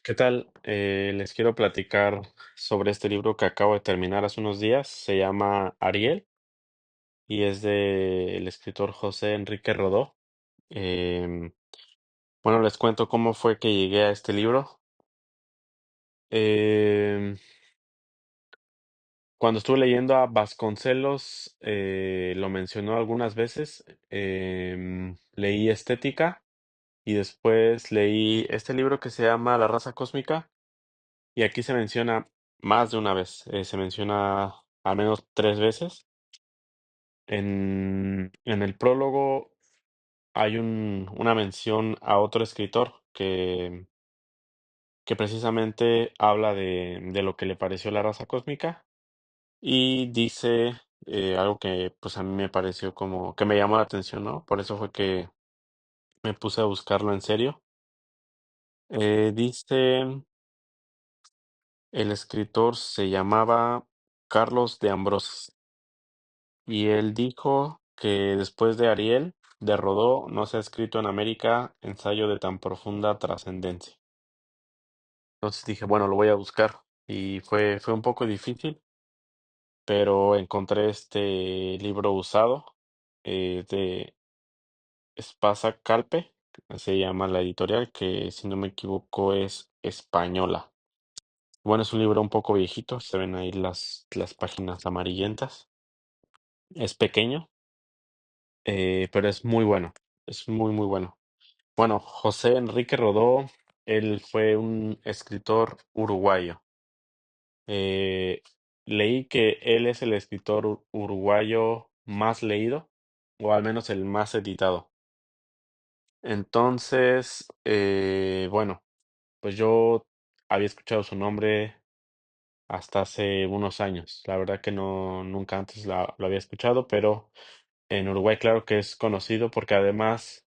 ¿Qué tal? Les quiero platicar sobre este libro que acabo de terminar hace unos días. Se llama Ariel y es del escritor José Enrique Rodó. Em, bueno, les cuento cómo fue que llegué a este libro. Em, Cuando estuve leyendo a Vasconcelos, lo mencionó algunas veces. Leí Estética y después leí este libro que se llama La raza cósmica. Y aquí se menciona más de una vez, se menciona al menos 3 veces. En el prólogo hay una mención a otro escritor que precisamente habla de lo que le pareció la raza cósmica y dice algo que pues a mí me pareció como que me llamó la atención, ¿no? Por eso fue que me puse a buscarlo en serio. Dice, el escritor se llamaba Carlos de Ambrosio. Y él dijo que después de Ariel, de Rodó, no se ha escrito en América ensayo de tan profunda trascendencia. Entonces dije, bueno, lo voy a buscar. Y fue un poco difícil, pero encontré este libro usado de Espasa Calpe, se llama la editorial, que si no me equivoco es española. Bueno, es un libro un poco viejito, se ven ahí las páginas amarillentas. Es pequeño, pero es muy bueno, es muy, muy bueno. Bueno, José Enrique Rodó, él fue un escritor uruguayo. Eh, Leí que él es el escritor uruguayo más leído, o al menos el más editado. Entonces, bueno, pues yo había escuchado su nombre hasta hace unos años. La verdad que no, nunca antes lo había escuchado, pero en Uruguay claro que es conocido porque además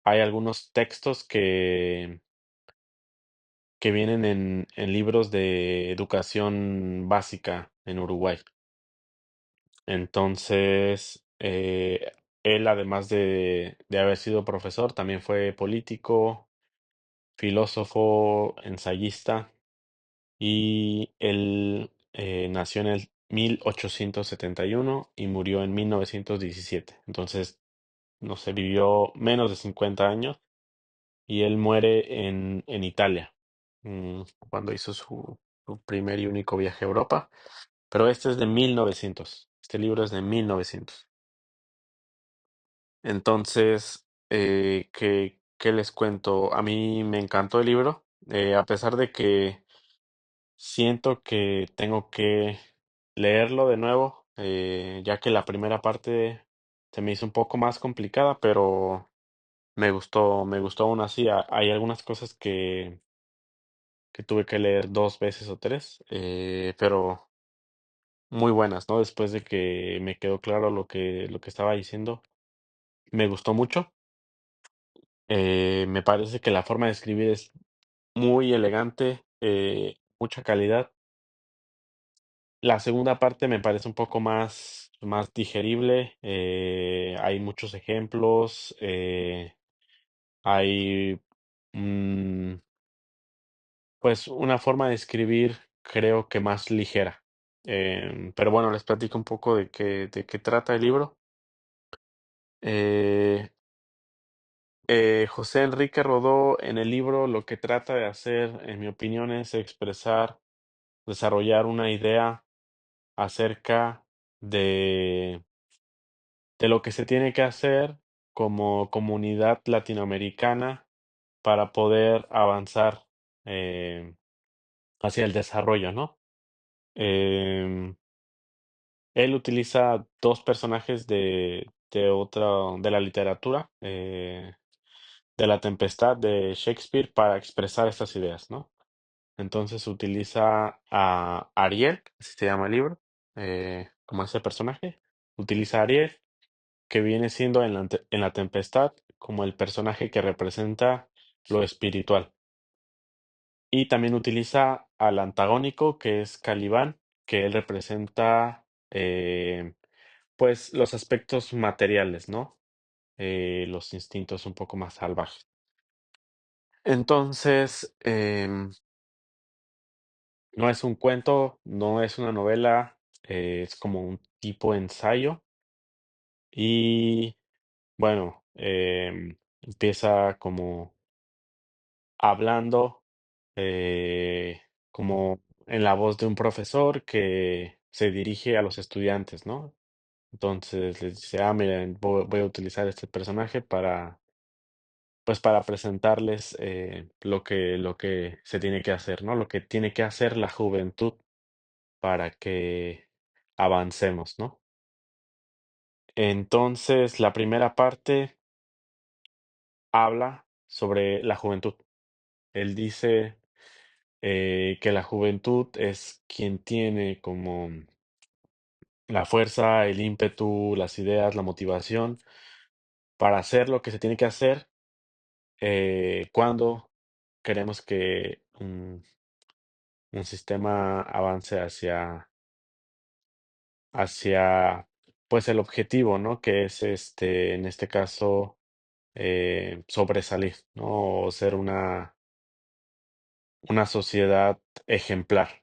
hay algunos textos que vienen en libros de educación básica en Uruguay. Entonces, él, además de haber sido profesor, también fue político, filósofo, ensayista, y él nació en el 1871 y murió en 1917. Entonces, no sé, vivió menos de 50 años y él muere en Italia, cuando hizo su primer y único viaje a Europa. Pero este es de 1900. Este libro es de 1900. Entonces, ¿qué les cuento? A mí me encantó el libro, a pesar de que siento que tengo que leerlo de nuevo, ya que la primera parte se me hizo un poco más complicada, pero me gustó aún así. Hay algunas cosas que tuve que leer 2 veces o 3, pero muy buenas, ¿no? Después de que me quedó claro lo que estaba diciendo, me gustó mucho. Me parece que la forma de escribir es muy elegante, mucha calidad. La segunda parte me parece un poco más digerible, hay muchos ejemplos, hay, mm, pues, una forma de escribir, creo que más ligera. Pero bueno, les platico un poco de qué trata el libro. Eh, José Enrique Rodó, en el libro, lo que trata de hacer, en mi opinión, es desarrollar una idea acerca de, de lo que se tiene que hacer como comunidad latinoamericana para poder avanzar eh, hacia el desarrollo, ¿no? Em, Él utiliza dos personajes de la literatura, de La Tempestad de Shakespeare para expresar estas ideas, ¿no? Entonces utiliza a Ariel, así se llama el libro, como ese personaje. Utiliza a Ariel, que viene siendo en la Tempestad como el personaje que representa lo espiritual. Y también utiliza al antagónico, que es Calibán, que él representa pues los aspectos materiales, ¿no? Los instintos un poco más salvajes. Entonces, no es un cuento, no es una novela, es como un tipo ensayo y bueno, empieza como hablando, como en la voz de un profesor que se dirige a los estudiantes, ¿no? Entonces les dice, miren, voy a utilizar este personaje para, pues para presentarles lo que se tiene que hacer, ¿no? Lo que tiene que hacer la juventud para que avancemos, ¿no? Entonces, la primera parte habla sobre la juventud. Él dice que la juventud es quien tiene como la fuerza, el ímpetu, las ideas, la motivación para hacer lo que se tiene que hacer cuando queremos que un sistema avance hacia pues el objetivo, ¿no? Que es en este caso, sobresalir, ¿no? O ser una sociedad ejemplar.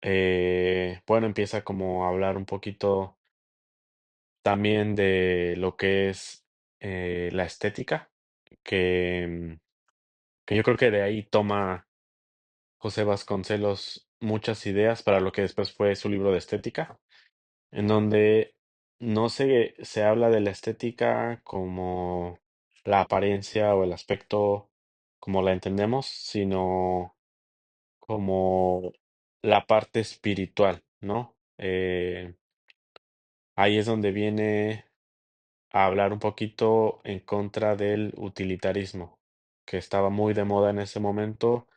Bueno, empieza como a hablar un poquito también de lo que es la estética, que, que yo creo que de ahí toma José Vasconcelos muchas ideas para lo que después fue su libro de estética, en donde no se habla de la estética como la apariencia o el aspecto como la entendemos, sino como la parte espiritual, ¿no? Ahí es donde viene a hablar un poquito en contra del utilitarismo, que estaba muy de moda en ese momento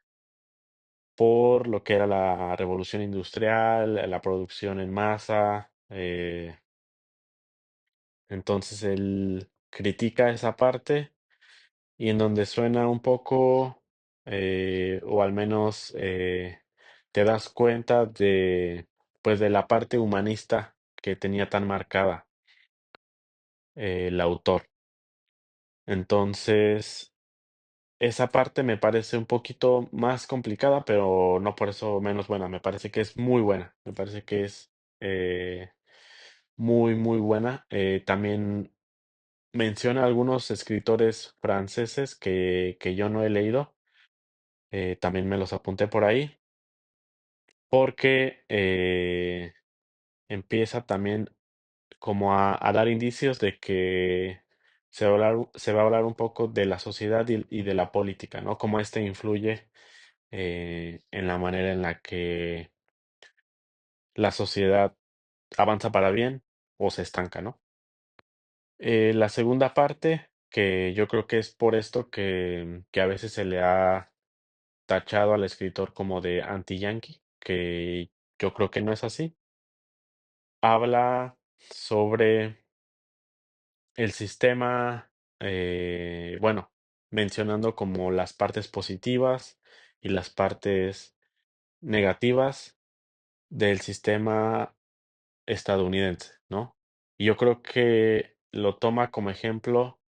por lo que era la revolución industrial, la producción en masa. Entonces él critica esa parte y en donde suena un poco, o al menos te das cuenta de, pues, de la parte humanista que tenía tan marcada el autor. Entonces, esa parte me parece un poquito más complicada, pero no por eso menos buena. Me parece que es muy buena. Me parece que es muy, muy buena. También menciona algunos escritores franceses que yo no he leído. También me los apunté por ahí, porque empieza también como a dar indicios de que se va a hablar un poco de la sociedad y de la política, ¿no? Cómo este influye en la manera en la que la sociedad avanza para bien o se estanca, ¿no? La segunda parte, que yo creo que es por esto que a veces se le ha tachado al escritor como de anti-yankee, que yo creo que no es así. Habla sobre el sistema, bueno, mencionando como las partes positivas y las partes negativas del sistema estadounidense, ¿no? Y yo creo que lo toma como ejemplo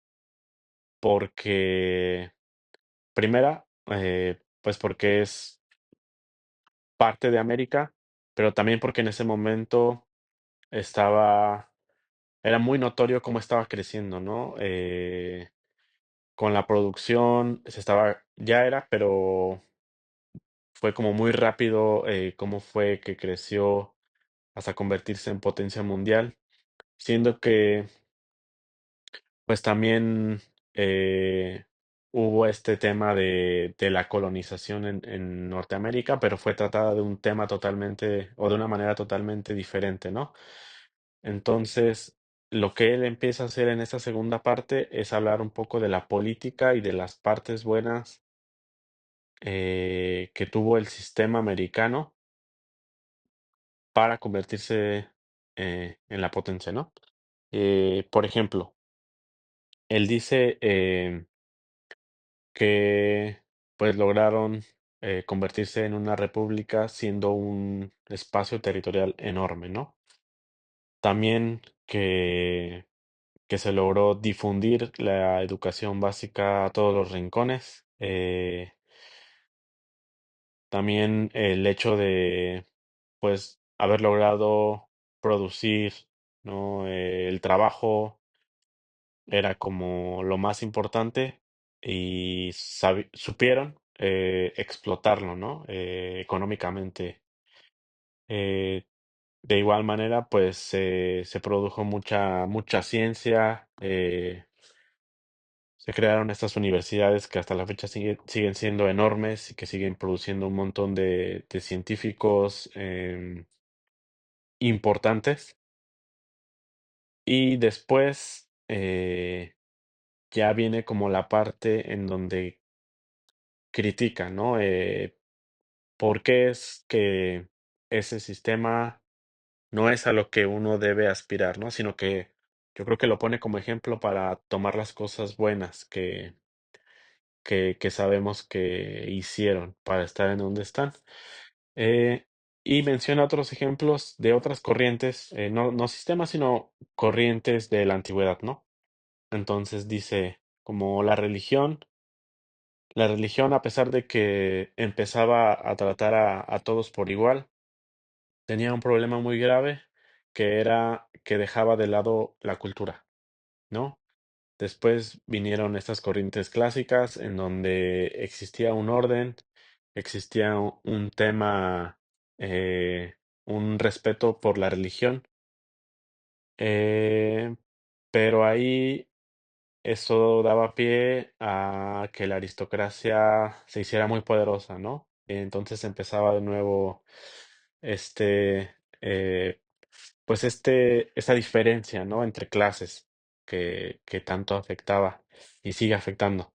porque, primera, pues porque es parte de América, pero también porque en ese momento estaba, era muy notorio cómo estaba creciendo, ¿no? Con la producción se estaba, ya era, pero fue como muy rápido cómo fue que creció hasta convertirse en potencia mundial, siendo que pues también hubo este tema de la colonización en Norteamérica, pero fue tratada de un tema totalmente o de una manera totalmente diferente, ¿no? Entonces, lo que él empieza a hacer en esta segunda parte es hablar un poco de la política y de las partes buenas que tuvo el sistema americano para convertirse en la potencia, ¿no? Por ejemplo, él dice que pues lograron convertirse en una república siendo un espacio territorial enorme, ¿no? También que se logró difundir la educación básica a todos los rincones, Eh, También el hecho de, pues, haber logrado producir, ¿no? El trabajo era como lo más importante y supieron explotarlo, ¿no? Económicamente. Eh, de igual manera, pues se produjo mucha ciencia, se crearon estas universidades que hasta la fecha siguen siendo enormes y que siguen produciendo un montón de científicos importantes. Y después ya viene como la parte en donde critican, ¿no? ¿Por qué es que ese sistema no es a lo que uno debe aspirar, ¿no? Sino que yo creo que lo pone como ejemplo para tomar las cosas buenas que sabemos que hicieron para estar en donde están. Eh, y menciona otros ejemplos de otras corrientes, no sistemas, sino corrientes de la antigüedad, ¿no? Entonces dice, como la religión, a pesar de que empezaba a tratar a todos por igual, tenía un problema muy grave que era que dejaba de lado la cultura, ¿no? Después vinieron estas corrientes clásicas en donde existía un orden, existía un tema, un respeto por la religión, eh, pero ahí eso daba pie a que la aristocracia se hiciera muy poderosa, ¿no? Entonces empezaba de nuevo este, eh, pues esta diferencia, ¿no? Entre clases que tanto afectaba y sigue afectando.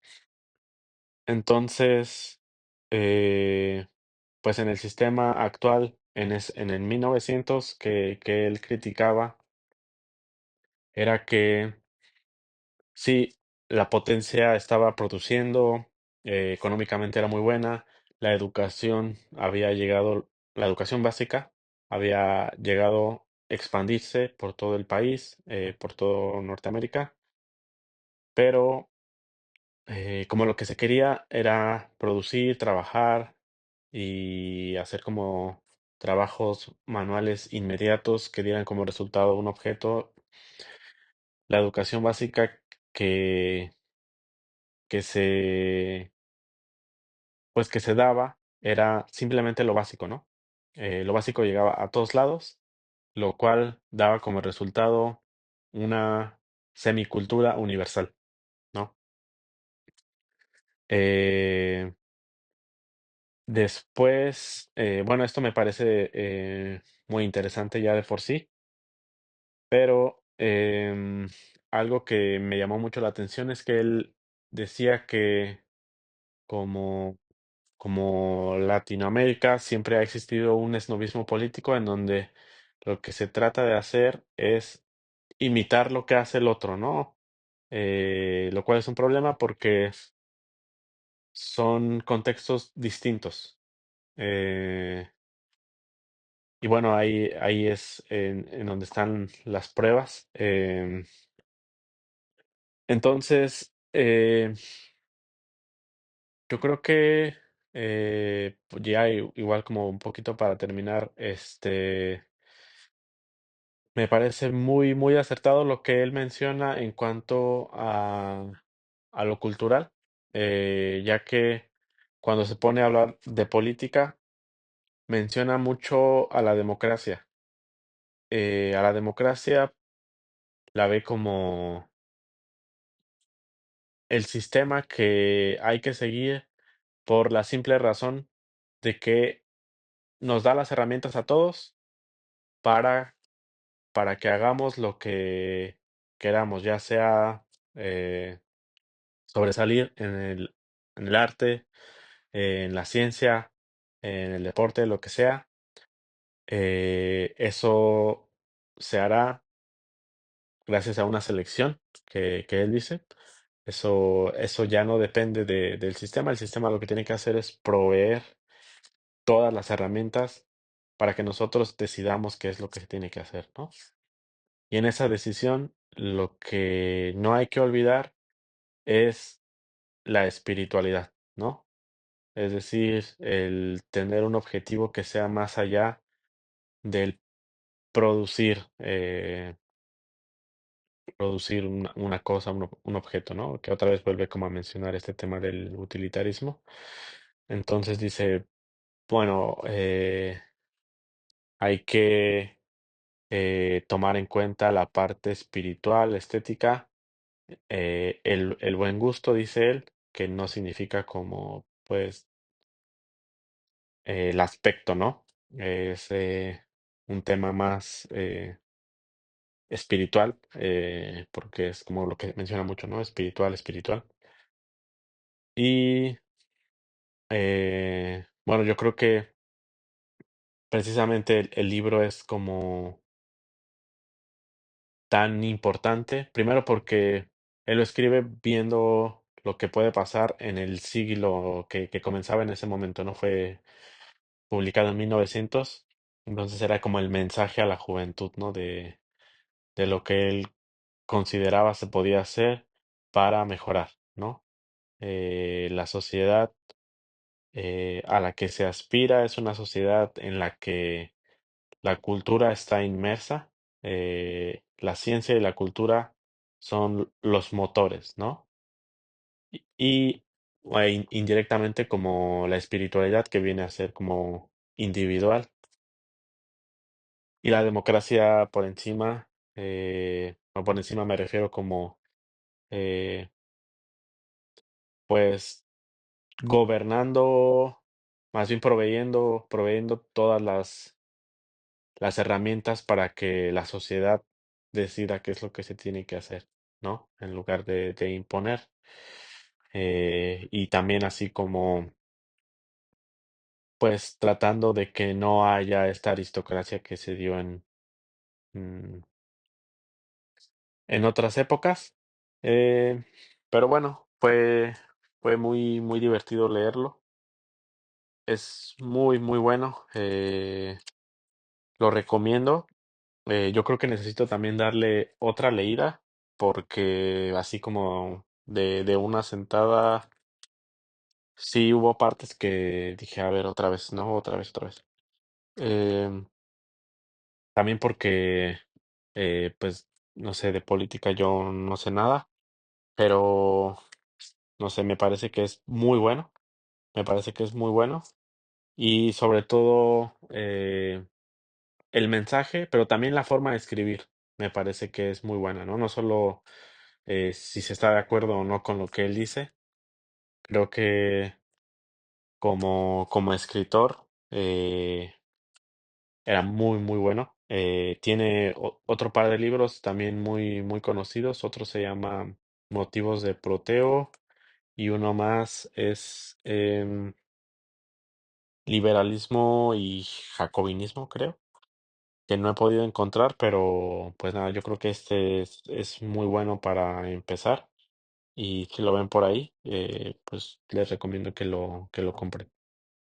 Entonces, eh, pues en el sistema actual, en el 1900 que él criticaba, era que sí, la potencia estaba produciendo, económicamente era muy buena, la educación básica había llegado a expandirse por todo el país, por todo Norteamérica, pero como lo que se quería era producir, trabajar y hacer como trabajos manuales inmediatos que dieran como resultado un objeto, la educación básica que, que se pues que se daba era simplemente lo básico, ¿no? Lo básico llegaba a todos lados, lo cual daba como resultado una semicultura universal, ¿no? Eh, Después, bueno, esto me parece muy interesante ya de por sí, pero algo que me llamó mucho la atención es que él decía que como como Latinoamérica siempre ha existido un esnovismo político en donde lo que se trata de hacer es imitar lo que hace el otro, ¿no? Lo cual es un problema porque son contextos distintos. Eh, y bueno, ahí es en donde están las pruebas. Entonces, yo creo que pues ya igual como un poquito para terminar, me parece muy acertado lo que él menciona en cuanto a lo cultural, ya que cuando se pone a hablar de política, menciona mucho a la democracia la ve como el sistema que hay que seguir por la simple razón de que nos da las herramientas a todos para para que hagamos lo que queramos, ya sea, sobresalir en el arte, en la ciencia, en el deporte, lo que sea. Eso se hará gracias a una selección que él dice. Eso ya no depende del sistema. El sistema lo que tiene que hacer es proveer todas las herramientas para que nosotros decidamos qué es lo que se tiene que hacer, ¿no? Y en esa decisión, lo que no hay que olvidar es la espiritualidad. ¿no? Es decir, el tener un objetivo que sea más allá del producir, producir una cosa, un objeto, ¿no? Que otra vez vuelve como a mencionar este tema del utilitarismo. Entonces dice, bueno, hay que tomar en cuenta la parte espiritual, estética, el buen gusto, dice él, que no significa como, pues, el aspecto, ¿no? Es un tema más espiritual, porque es como lo que menciona mucho, ¿no? Espiritual, espiritual. Y bueno, yo creo que precisamente el libro es como tan importante, primero porque él lo escribe viendo lo que puede pasar en el siglo que comenzaba en ese momento, ¿no? Fue publicado en 1900, entonces era como el mensaje a la juventud, ¿no? De lo que él consideraba se podía hacer para mejorar, ¿no? La sociedad a la que se aspira es una sociedad en la que la cultura está inmersa, la ciencia y la cultura son los motores, ¿no? Indirectamente como la espiritualidad que viene a ser como individual y la democracia por encima, o por encima me refiero como, eh, pues gobernando, más bien proveyendo todas las herramientas para que la sociedad decida qué es lo que se tiene que hacer, ¿no? En lugar de imponer. Y también así como, pues tratando de que no haya esta aristocracia que se dio mm, en otras épocas. Eh, pero bueno, fue muy, muy divertido leerlo. Es muy, muy bueno. Lo recomiendo. Yo creo que necesito también darle otra leída, porque así como de una sentada, sí hubo partes que dije, a ver, otra vez, no, otra vez, otra vez. Em, También porque, pues, no sé, de política yo no sé nada, pero, no sé, me parece que es muy bueno, me parece que es muy bueno y sobre todo, el mensaje, pero también la forma de escribir, me parece que es muy buena, ¿no? No solo si se está de acuerdo o no con lo que él dice. Creo que como escritor era muy, muy bueno. Tiene otro par de libros también muy, muy conocidos. Otro se llama Motivos de Proteo y uno más es Liberalismo y Jacobinismo, creo, que no he podido encontrar, pero pues nada, yo creo que este es muy bueno para empezar. Y si lo ven por ahí, pues les recomiendo que lo compren.